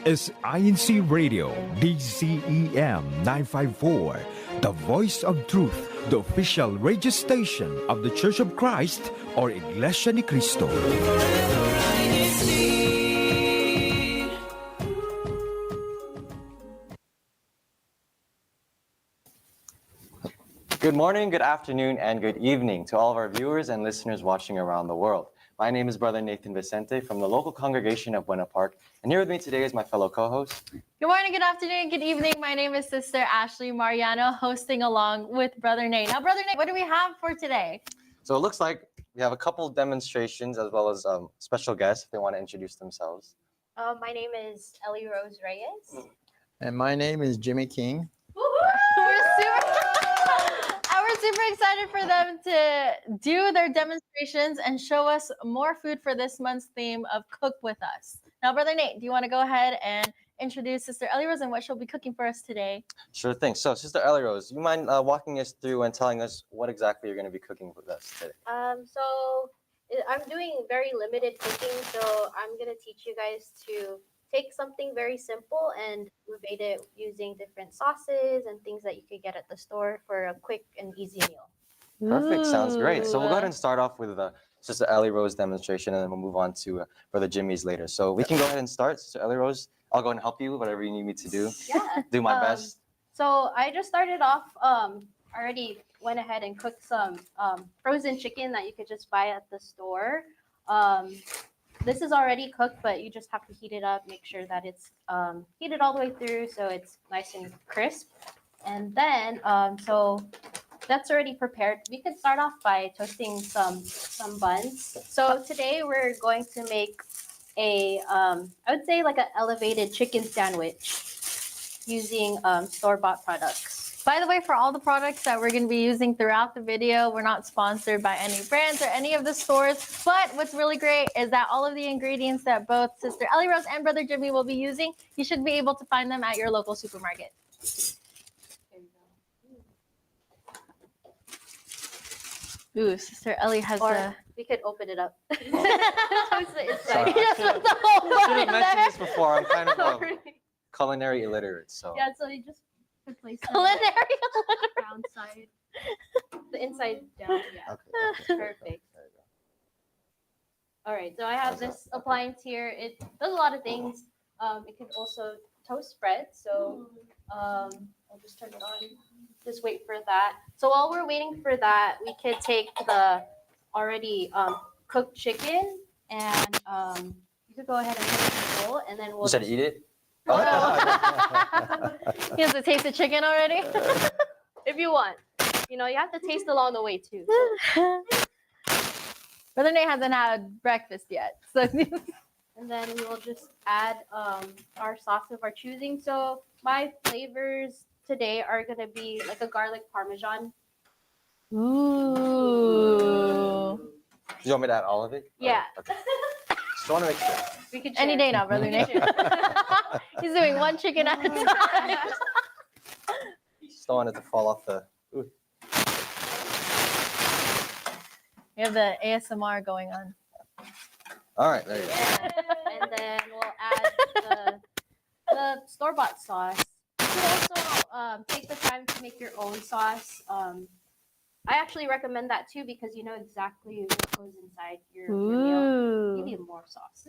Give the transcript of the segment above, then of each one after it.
is INCRadio DCEM 954, the voice of truth, the official radio station of the Church of Christ or Iglesianicristo. Good morning, good afternoon, and good evening to all of our viewers and listeners watching around the world. My name is Brother Nathan Vicente from the local congregation of Buena Park, and here with me today is my fellow co-host. Good morning, good afternoon, good evening. My name is Sister Ashley Mariano, hosting along with Brother Nate. Now, Brother Nate, what do we have for today? So it looks like we have a couple demonstrations as well as special guests if they want to introduce themselves. My name is Ellie Rose Reyes. And my name is Jimmy King. We're super excited for them to do their demonstrations and show us more food for this month's theme of Cook With Us. Now, Brother Nate, do you want to go ahead and introduce Sister Ellie Rose and what she'll be cooking for us today? Sure thing. So, Sister Ellie Rose, you mind walking us through and telling us what exactly you're going to be cooking with us today? So I'm doing very limited cooking, so I'm going to teach you guys to take something very simple and elevate it using different sauces and things that you could get at the store for a quick and easy meal. Perfect. Sounds great. So we'll go ahead and start off with Sister Ellie Rose demonstration, and then we'll move on to Brother Jimmy's later. So we can go ahead and start. Sister Ellie Rose, I'll go and help you, whatever you need me to do. Yeah. Do my best. So I just started off, already went ahead and cooked some frozen chicken that you could just buy at the store. This is already cooked, but you just have to heat it up, make sure that it's heated all the way through so it's nice and crisp. And then, so that's already prepared. We could start off by toasting some buns. So today we're going to make a, I would say like an elevated chicken sandwich using store-bought products. By the way, for all the products that we're going to be using throughout the video, we're not sponsored by any brands or any of the stores. But what's really great is that all of the ingredients that both Sister Ellie Rose and Brother Jimmy will be using, you should be able to find them at your local supermarket. There you go. Ooh, Sister Ellie has Or we could open it up. Toast the inside. Sorry. Just put the whole I should bun have in mentioned there. this before. I'm kind of Sorry. culinary illiterate, so. Yeah, so you just place it Culinary. down side. The inside down, yeah. Okay. Perfect. All right, so I have this appliance here. It does a lot of things. It can also toast bread. So I'll just turn it on. Just wait for that. So while we're waiting for that, we could take the already cooked chicken and you could go ahead and put it in the bowl, and then we'll. You said eat it? Oh. He has to taste the chicken already. If you want, you have to taste along the way too. So. Brother Nate hasn't had breakfast yet. So And then we will just add our sauce of our choosing. So my flavors today are going to be like a garlic parmesan. ooh. Do you want me to add all of it? Yeah. Okay. Just want to make sure. We could Any share. day now, Brother Nate. He's doing one chicken at a time. Just don't want it to fall off the. Ooh. We have the ASMR going on. All right, there you go. Yeah. And then we'll add the store-bought sauce. You can also take the time to make your own sauce. I actually recommend that too because you know exactly what goes inside your meal. You need more sauce.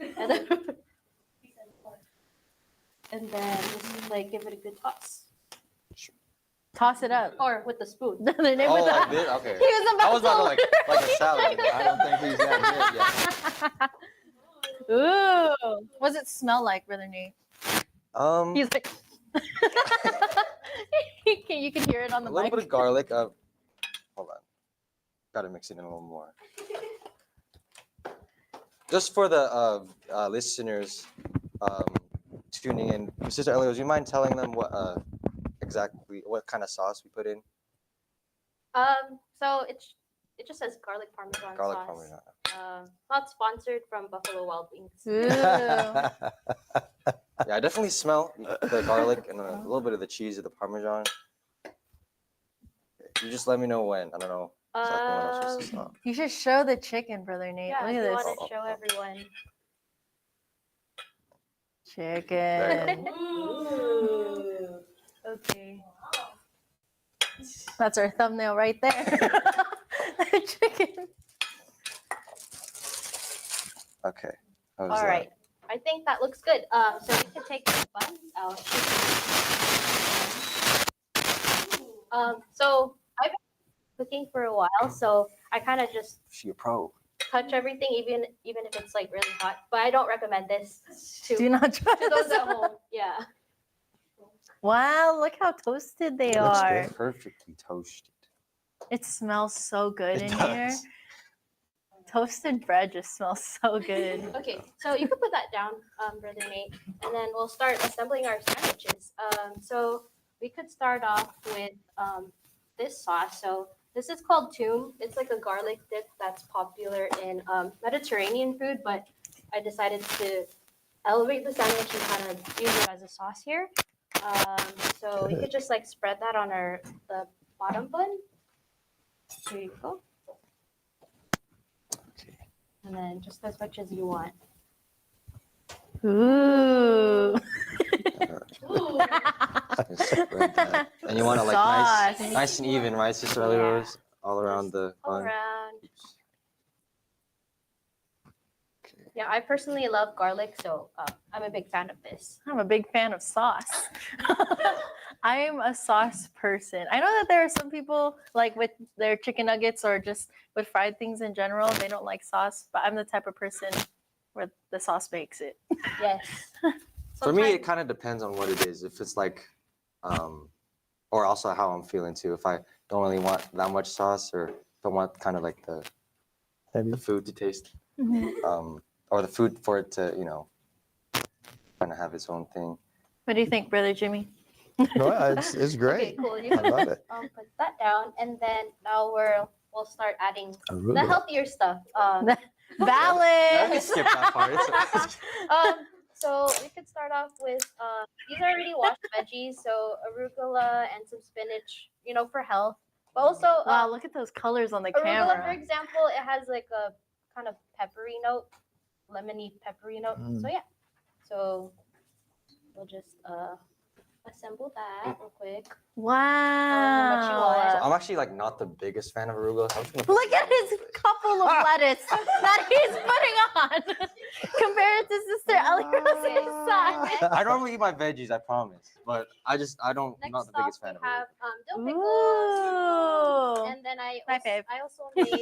And then just like give it a good toss. Toss it up. Or with the spoon. Brother Nate Oh, with like the- this? Okay. He was about I was about to like a to salad. I don't think he's that good yet. Ooh. What does it smell like, Brother Nate? He's like, you can hear it on the a little mic. bit of garlic. Hold on. Gotta mix it in a little more. Just for the listeners tuning in, Sister Ellie, would you mind telling them what exactly what kind of sauce we put in? So it just says garlic parmesan Garlic sauce. parmesan. Not sponsored from Buffalo Wild Wings. Ooh. Yeah, I definitely smell the garlic and a little bit of the cheese of the parmesan. You just let me know when. I don't know exactly when I'm supposed to stop. You should show the chicken, Brother Nate. Yeah, Look if at you this. want to show everyone. Chicken. Okay. That's our thumbnail right there. Chicken. Okay. How was All that? right. I think that looks good. So we can take the buns out. So I've been cooking for a while, so I kind of just She a pro. touch everything, even if it's like really hot. But I don't recommend this Do to not try to those this. at home. Yeah. Wow, look how toasted they Looks are. good. Perfectly toasted. It smells so good It in does. here. Toasted bread just smells so good. Okay, so you can put that down, Brother Nate, and then we'll start assembling our sandwiches. So we could start off with this sauce. So this is called toom. It's like a garlic dip that's popular in Mediterranean food, but I decided to elevate the sandwich and kind of use it as a sauce here. So we could just like spread that on the bottom bun. Here you go. And then just as much as you want. Ooh. Just spread that. And you want to like nice, Sauce. nice and even, right, Sister Yeah. Elios? All around the All bun. around. Okay. Yeah, I personally love garlic, so I'm a big fan of this. I'm a big fan of sauce. I am a sauce person. I know that there are some people like with their chicken nuggets or just with fried things in general, they don't like sauce, but I'm the type of person where the sauce makes it. Yes. For me, it Sometimes- kind of depends on what it is. If it's like, or also how I'm feeling too. If I don't really want that much sauce, or if I want kind of like the food to taste, or the food for it to, kind of have its own thing. What do you think, Brother Jimmy? No, it's Okay, great. cool. You I can love it. put that down, and then now we'll start adding the Arugula. healthier stuff. Yeah, we Balance. skip that part. It's- So we could start off with these are already washed veggies, so arugula and some spinach, for health. But also, Wow, look at those colors on the arugula, for camera. example, it has like a kind of peppery note, lemony peppery note. So yeah, so we'll just assemble that real quick. Wow. I'm actually like not the biggest fan of arugula. So I'm just gonna put Look at his couple of lettuce that he's putting on compared to Sister Ellie Rose's side. I normally eat my veggies, I promise. But I'm Next not the biggest off, fan of we have arugula. dill pickles, Ooh. and then I Hi, babe. also made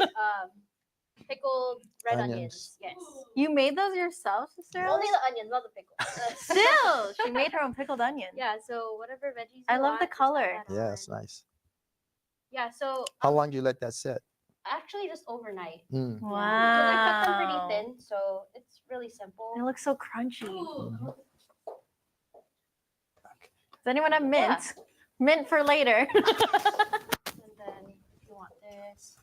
pickled red onions. Onions. Yes, You made those yourself, Sister Ellie? only the onions, not the pickles. Still, she made her own pickled onion. Yeah, so whatever veggies you I love the want, just add color. that Yeah, on. it's nice. Yeah, so How long do you let that sit? actually just overnight. Mm. Because I cut them Wow. pretty thin, so it's really simple. They look so crunchy. Does anyone have mint? Mint for later. And then if you want this.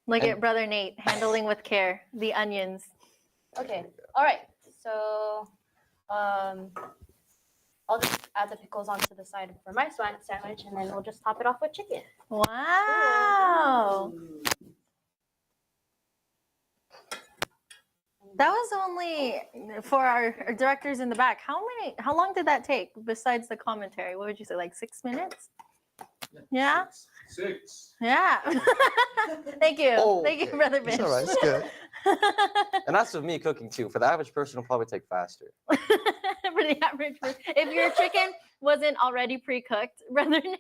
Look at Brother Nate handling with care the onions. Okay. All right. So I'll just add the pickles onto the side for my sandwich, and then we'll just top it off with chicken. Wow. That was only for our directors in the back. How long did that take besides the commentary? What would you say, like 6 minutes? Yeah? 6. Yeah. Thank you. Oh, Thank you, okay. Brother It's Mitch. all right. It's good. And that's with me cooking too. For the average person, it'll probably take faster. For the average person. If your chicken wasn't already pre-cooked, Brother Nate.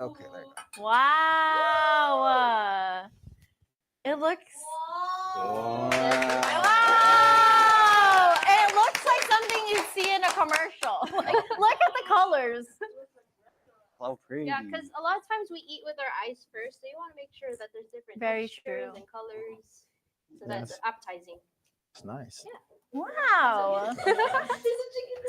Okay, there you go. Wow. It looks. Wow. Wow. It looks like something you'd see in a commercial. Like, look at the colors. How pretty. Yeah, because a lot of times we eat with our eyes first, so you want to make sure that there's different Very textures true. and colors, so that's Yes. appetizing. It's nice. Wow.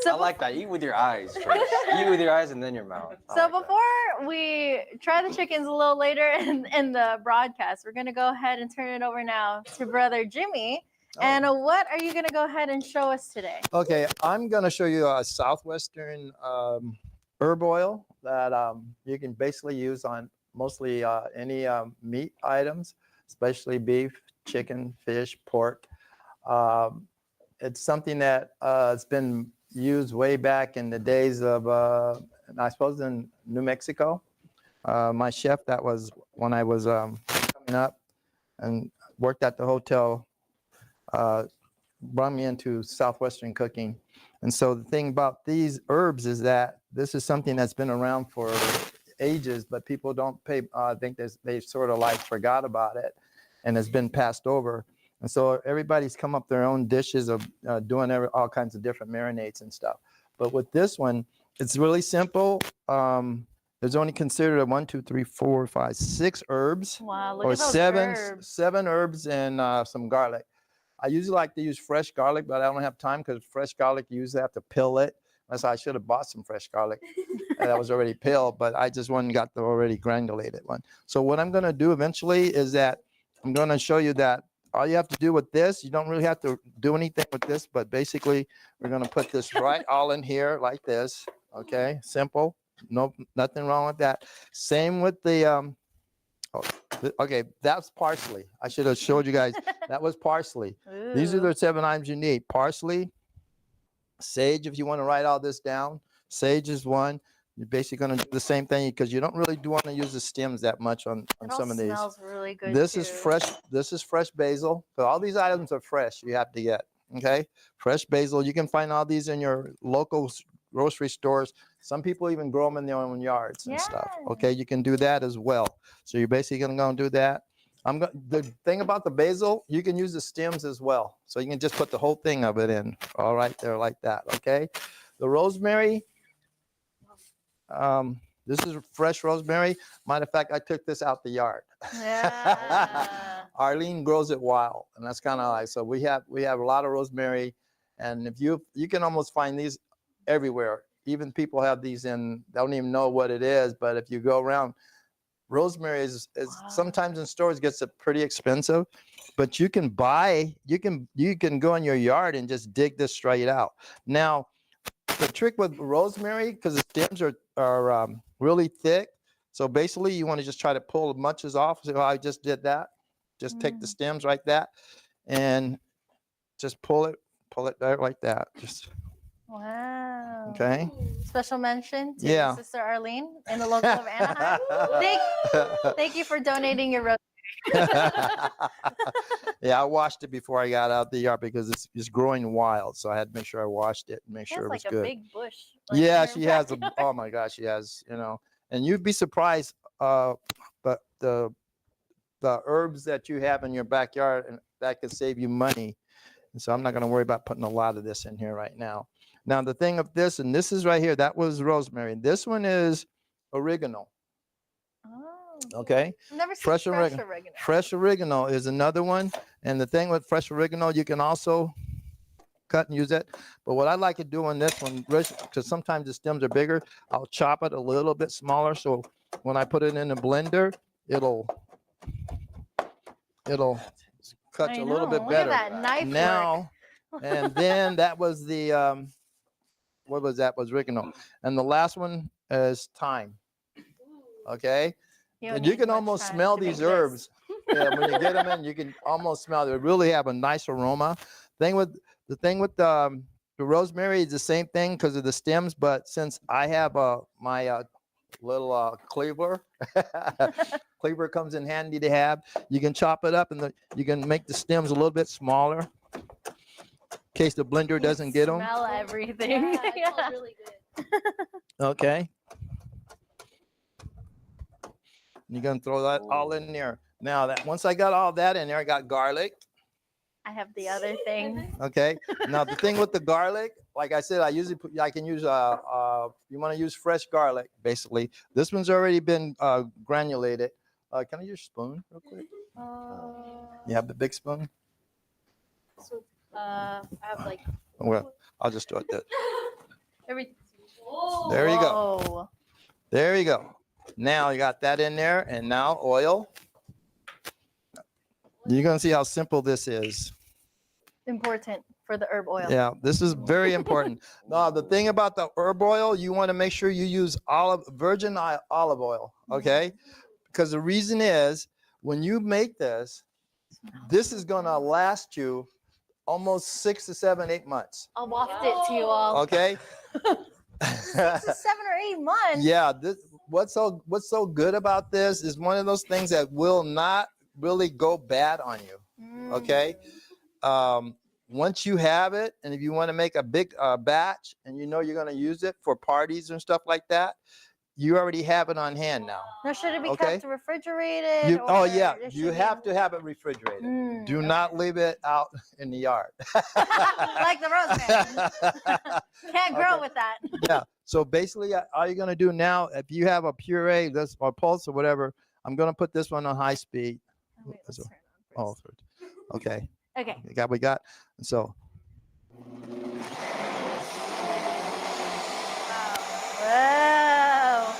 I like that. Eat with your eyes first. Eat with your eyes and then your mouth. I So like that. before we try the chickens a little later in the broadcast, we're going to go ahead and turn it over now to Brother Jimmy. Oh. And what are you going to go ahead and show us today? Okay, I'm going to show you a southwestern herb oil that you can basically use on mostly any meat items, especially beef, chicken, fish, pork. It's something that has been used way back in the days of, I suppose, in New Mexico. My chef, that was when I was coming up and worked at the hotel, brought me into Southwestern cooking. And so the thing about these herbs is that this is something that's been around for ages, but people don't I think they sort of like forgot about it and it's been passed over. And so everybody's come up their own dishes of doing all kinds of different marinades and stuff. But with this one, it's really simple. There's only considered 1, 2, 3, 4, 5, 6 herbs. Wow, look Or at those seven herbs. herbs and some garlic. I usually like to use fresh garlic, but I don't have time because fresh garlic, you usually have to peel it. That's why I should have bought some fresh garlic that was already peeled, but I just went and got the already granulated one. So what I'm going to do eventually is that I'm going to show you that all you have to do with this, you don't really have to do anything with this, but basically we're going to put this right all in here like this. Okay, simple. No, nothing wrong with that. Same with the, okay, that's parsley. I should have showed you guys. That was parsley. These are Ooh. the 7 items you need. Parsley, sage, if you want to write all this down. Sage is one. You're basically going to do the same thing because you don't really want to use the stems that much on It some all of these. smells really good. This too. is fresh. This is fresh basil. So all these items are fresh. You have to get. Okay, fresh basil. You can find all these in your local grocery stores. Some people even grow them in their own yards and stuff. Yeah. Okay, you can do that as well. So you're basically going to go and do that. The thing about the basil, you can use the stems as well. So you can just put the whole thing of it in, all right there like that. Okay, the rosemary. This is fresh rosemary. Matter of fact, I took this out the yard. Yeah. Arlene grows it wild, and that's kind of like, so we have a lot of rosemary, and if you can almost find these everywhere. Even people have these in, they don't even know what it is, but if you go around, rosemary is Wow. sometimes in stores gets pretty expensive, but you can go in your yard and just dig this straight out. Now, the trick with rosemary, because the stems are really thick, so basically you want to just try to pull as much as off. So I just did that. Just take the stems like that and just pull it there like that. Just Wow. okay. Special mention to Yeah. Sister Arlene in the local of Anaheim. Thank you for donating your rose. Yeah, I washed it before I got out the yard because it's growing wild, so I had to make sure I washed it and make She sure has it was like a good. big bush. like, Yeah, in her she has. backyard. Oh my gosh, she has. And you'd be surprised. But the herbs that you have in your backyard, and that could save you money. And so I'm not going to worry about putting a lot of this in here right now. Now the thing of this, and this is right here. That was rosemary. This one is oregano. Oh. Okay. I've never seen Fresh fresh oregano. oregano. Fresh oregano is another one. And the thing with fresh oregano, you can also cut and use it. But what I like to do on this one, because sometimes the stems are bigger, I'll chop it a little bit smaller. So when I put it in the blender, it'll cut I a little bit know, better. Look at that knife Now, and then that was the, what was that? Was oregano. And the last one is thyme. Okay. don't And you need can much almost time smell to make these this. herbs. Yeah, when you get them in, you can almost smell. They really have a nice aroma. The thing with the rosemary is the same thing because of the stems. But since I have my little cleaver, cleaver comes in handy to have. You can chop it up and you can make the stems a little bit smaller in case the blender doesn't get them. Smell everything. Yeah, it Yeah. smells really good. Okay. You're gonna throw that all in there. Now that once I got all that in there, I got garlic. I have the other thing. Okay. Now the thing with the garlic, like I said, I can use you want to use fresh garlic basically. This one's already been granulated. Can I use a spoon real quick? You have the big spoon? So, I have like Well, I'll just do it there. everything. There you go. Whoa. There you go. Now you got that in there, and now oil. You're gonna see how simple this is. Important for the herb oil. Yeah, this is very important. Now, the thing about the herb oil, you want to make sure you use virgin olive oil, okay? Because the reason is, when you make this is going to last you almost 6 to 7, 8 months. I'll waft it to you all. Okay. 6 to 7 or 8 months. Yeah. What's so good about this is one of those things that will not really go bad on you. Okay. Once you have it, and if you want to make a big batch, and you know you're going to use it for parties and stuff like that, you already have it on hand now. Now, should it be Okay. kept refrigerated? Oh or yeah, it you should have be to have it refrigerated. Do okay. not leave it out in the yard. Like the rosemary. Can't grow Okay. with that. Yeah. So basically, all you're gonna do now, if you have a puree, this or pulse or whatever, I'm gonna put this one on high speed. Oh, wait, let's So- turn it on first. Okay. Okay. We got. And so Wow.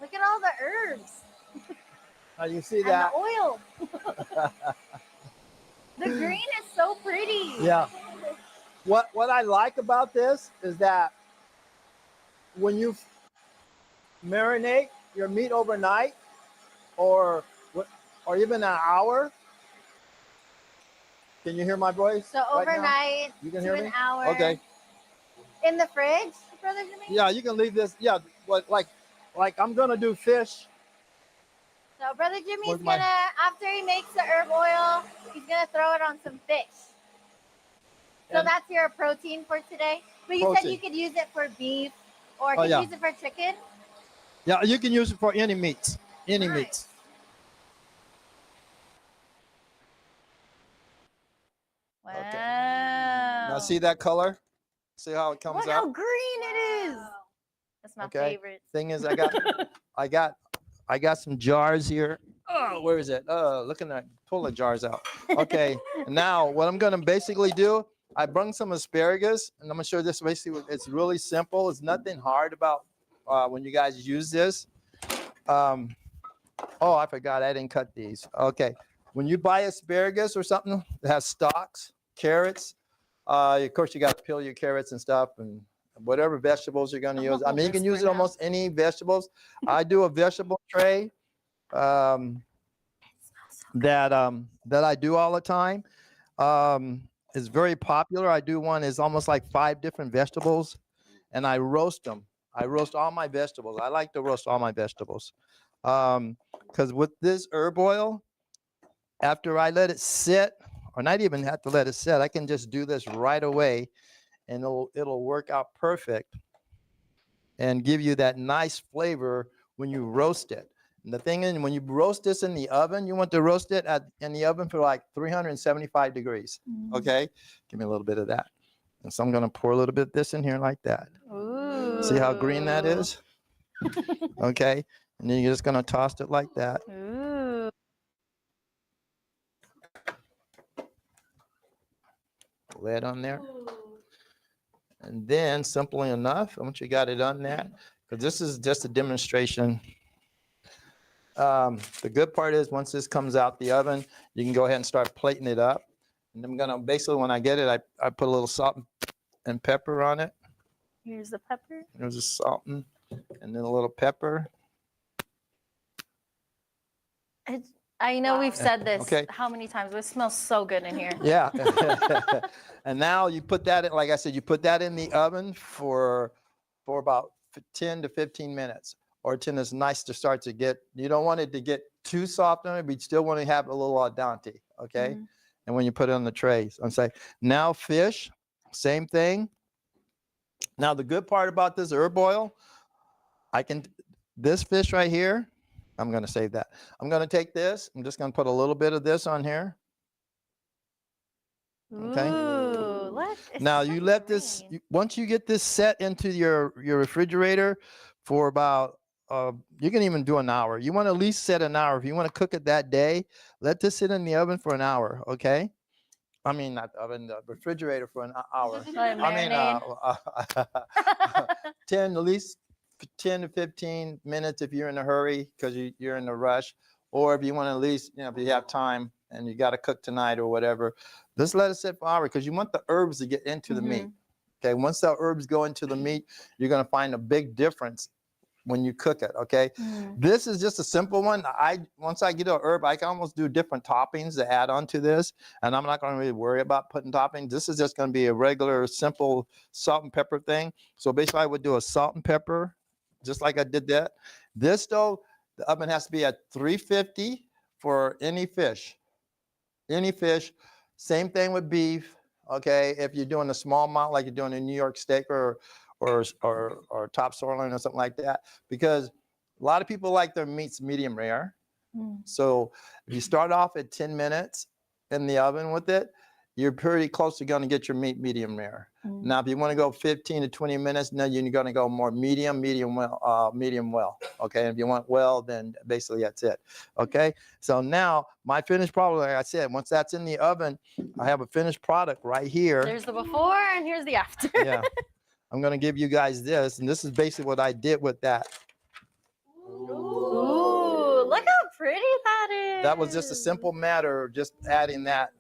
Look at all the herbs you see and that? the oil. The green is so pretty. Yeah. What I like about this is that when you marinate your meat overnight, or even an hour. Can you hear my voice? So right now? overnight You can to hear an me? hour. Okay. In the fridge, Brother Jimmy? Yeah, you can leave this. Yeah, but like I'm gonna do fish. So Brother Jimmy's With my- gonna, after he makes the herb oil, he's gonna throw it on some fish. So And- that's your protein for today. But you said Protein. you could use it for beef or Oh, could yeah. use it for chicken. Yeah, you can use it for any meats. Any Nice. meats. Wow. Okay. Now see that color? See how it comes Look out? how green it is. That's my Okay. favorite. Thing is, I got some jars here. Oh, where is it? Look at that. Pull the jars out. Okay. Now what I'm gonna basically do, I brung some asparagus, and I'm gonna show you this. Basically, it's really simple. It's nothing hard about when you guys use this. Oh, I forgot. I didn't cut these. Okay. When you buy asparagus or something that has stalks, carrots, of course you got to peel your carrots and stuff, and whatever vegetables you're going to use. I mean, you can use it almost any vegetables. I do a vegetable tray that I do all the time. It's very popular. I do one is almost like 5 different vegetables, and I roast them. I roast all my vegetables. I like to roast all my vegetables because with this herb oil, after I let it sit, or not even have to let it sit, I can just do this right away, and it'll work out perfect and give you that nice flavor when you roast it. And the thing is, when you roast this in the oven, you want to roast it in the oven for like 375 degrees. Okay, give me a little bit of that. And so I'm going to pour a little bit of this in here like that. Ooh. See how green that is? Okay, and then you're just going to toss it like that. Ooh. Lid on there. And then, simply enough, once you got it on that, because this is just a demonstration. The good part is once this comes out the oven, you can go ahead and start plating it up. And I'm gonna basically, when I get it, I put a little salt and pepper on it. Here's the pepper. There's a salt and then a little pepper. I know we've said this Okay. how many times, but it smells so good in here. Yeah. And now you put that in, like I said, you put that in the oven for about 10 to 15 minutes, or until it's nice to start to get, you don't want it to get too soft on it, but you still want to have a little al dente, okay? Mhm. And when you put it on the tray, so I'm saying, now fish, same thing. Now the good part about this herb oil, this fish right here, I'm going to save that. I'm going to take this, I'm just going to put a little bit of this on here. Okay. Ooh, look. It's Now so you let this, green. once you get this set into your refrigerator for about, you can even do an hour. You want to at least set an hour. If you want to cook it that day, let this sit in the oven for an hour, okay? I mean, not the oven, the refrigerator for an hour. Let it I mean, marinate. 10, at least 10 to 15 minutes if you're in a hurry because you're in a rush. Or if you want to at least, if you have time and you got to cook tonight or whatever, just let it sit for an hour because you want the herbs to get into the meat. Okay, once the herbs go into the meat, you're going to find a big difference when you cook it. Okay. This is just a simple one. Once I get a herb, I can almost do different toppings to add on to this. And I'm not going to really worry about putting toppings. This is just going to be a regular, simple salt and pepper thing. So basically I would do a salt and pepper, just like I did that. This though, the oven has to be at 350 for any fish. Any fish. Same thing with beef. Okay. If you're doing a small amount, like you're doing a New York steak or top sirloin or something like that, because a lot of people like their meats medium rare. So if you start off at 10 minutes in the oven with it, you're pretty close to going to get your meat medium rare. Now, if you want to go 15 to 20 minutes, then you're going to go more medium well. Okay. And if you want well, then basically that's it. Okay. So now my finished product, like I said, once that's in the oven, I have a finished product right here. There's the before and here's the after. Yeah. I'm going to give you guys this. And this is basically what I did with that. Ooh, look how pretty that is. That was just a simple matter of just adding that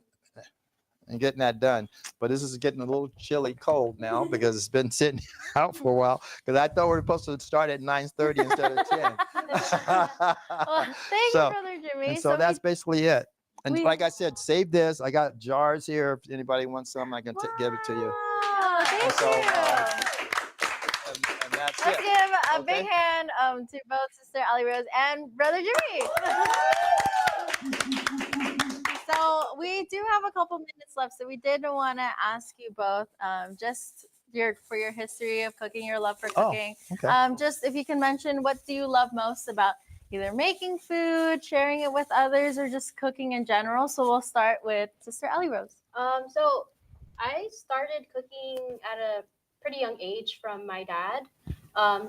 and getting that done. But this is getting a little chilly cold now because it's been sitting out for a while. Because I thought we were supposed to start at 9:30 instead of 10. Well, thank you, Brother Jimmy. And so that's basically it. And like I said, save this. I got jars here. If anybody wants some, I can give it to you. Oh, thank you. And that's Let's it. give a big hand to both Sister Ali Rose and Brother Jimmy. So we do have a couple minutes left. So we did want to ask you both just for your history of cooking, your love for cooking. Okay. Just if you can mention, what do you love most about either making food, sharing it with others, or just cooking in general? So we'll start with Sister Ali Rose. So I started cooking at a pretty young age from my dad.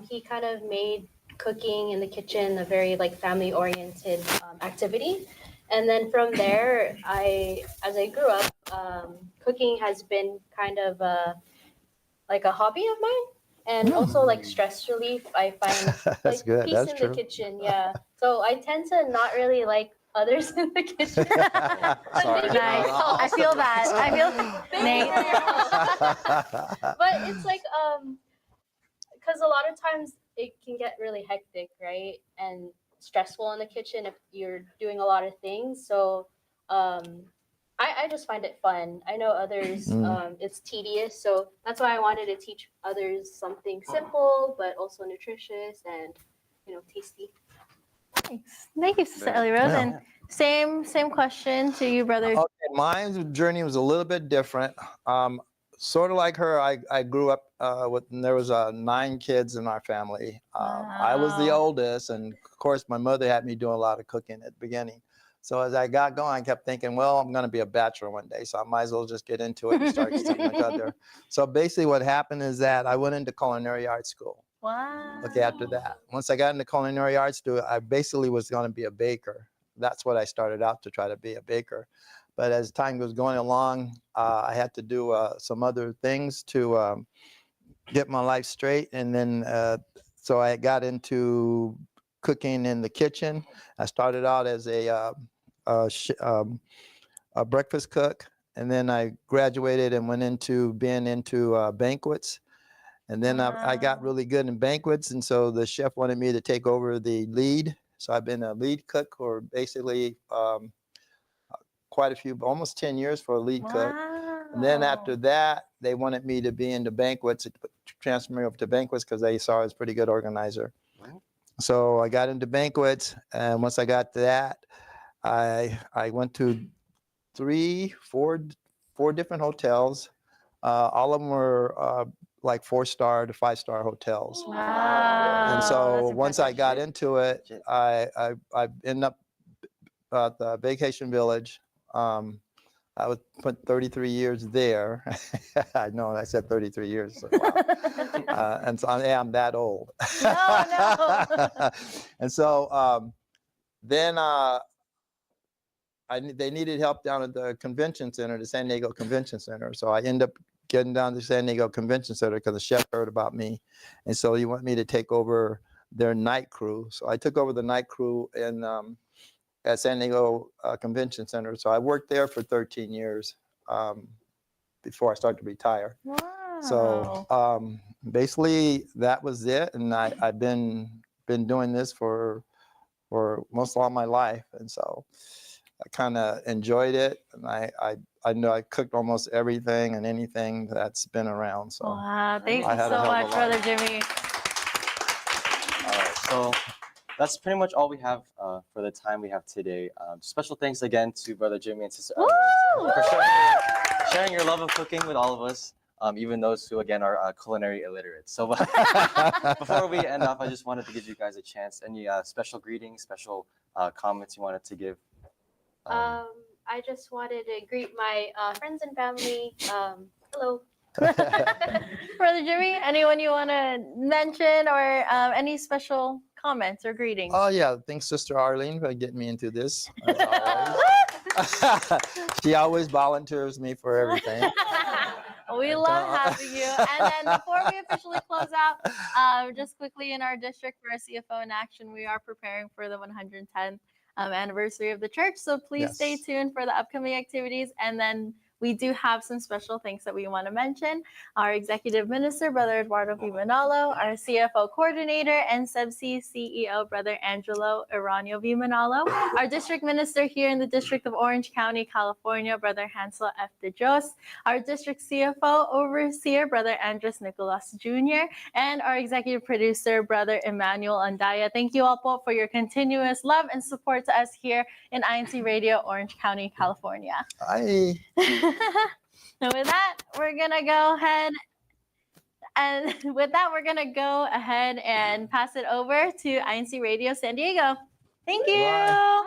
He kind of made cooking in the kitchen a very like family oriented activity. And then from there, as I grew up, cooking has been kind of like a hobby of mine, and also like stress relief. I find That's like good. peace That's in true. the kitchen. Yeah. So I tend to not really like others in the kitchen. Sorry. Nice. I feel that. I feel Nate. But it's like because a lot of times it can get really hectic, right? And stressful in the kitchen if you're doing a lot of things. So I just find it fun. I know others it's tedious, so that's why I wanted to teach others something simple but also nutritious and tasty. Thanks. Thank you, Sister Ali Rose. Yeah. And same question to you, Brother. Okay, my journey was a little bit different. Sort of like her, I grew up there was 9 kids in our family. I was the Wow. oldest, and of course my mother had me doing a lot of cooking at the beginning. So as I got going, I kept thinking, well, I'm going to be a bachelor one day, so I might as well just get into it and start something like that. So basically what happened is that I went into culinary arts school. Wow. Okay, after that, once I got into culinary arts school, I basically was going to be a baker. That's what I started out to try to be, a baker. But as time was going along, I had to do some other things to get my life straight. And then, so I got into cooking in the kitchen. I started out as a breakfast cook. And then I graduated and went into being into banquets. And then I got really good in banquets. And so the chef wanted me to take over the lead. So I've been a lead cook for basically quite a few, almost 10 years for a lead cook. And then after that, they wanted me to be into banquets, transfer me over to banquets because they saw I was a pretty good organizer. So I got into banquets. And once I got to that, I went to 4 different hotels. All of them were like 4-star to 5-star hotels. Wow. And so That's once I impressive. got into it, I ended up at the Vacation Village. I was put 33 years there. I know I said 33 years. So, wow. And so I'm that old. No. And so then they needed help down at the convention center, the San Diego Convention Center. So I ended up getting down to San Diego Convention Center because the chef heard about me. And so he wanted me to take over their night crew. So I took over the night crew in at San Diego Convention Center. So I worked there for 13 years before I started to retire. Wow. So basically that was it. And I've been doing this for most all my life. And so I kind of enjoyed it. And I know I cooked almost everything and anything that's been around. So Wow, thank I you had a so hell of a much, lot. Brother Jimmy. All right, so that's pretty much all we have for the time we have today. Special thanks again to Brother Jimmy and Sister Ellen for sharing your love of cooking with all of us, even those who, again, are culinary illiterate. So before we end off, I just wanted to give you guys a chance. Any special greetings, special comments you wanted to give? I just wanted to greet my friends and family. Hello. Brother Jimmy, anyone you want to mention or any special comments or greetings? Oh yeah, thanks Sister Arlene for getting me into this. As always. She always volunteers me for everything. We love having you. And then before we officially close out, just quickly in our district for our CFO in action, we are preparing for the 110th anniversary of the church. So please stay tuned for the upcoming activities. And then we do have some special things that we want to mention. Our executive minister, Brother Eduardo P. Manalo, our CFO coordinator and Subsea CEO, Brother Angelo Iranio V. Manalo, our district minister here in the District of Orange County, California, Brother Hansel F. De Jos, our district CFO overseer, Brother Andres Nicolas Jr., and our executive producer, Brother Emmanuel Andaya. Thank you all po for your continuous love and support to us here in INCRadio, Orange County, California. And with that, we're gonna go ahead and pass it over to INCRadio San Diego. Thank you. Bye.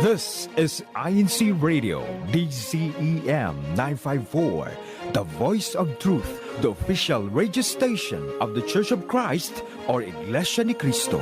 This is INCRadio, DCEM 954, the voice of truth, the official radio station of the Church of Christ or Iglesia ni Cristo.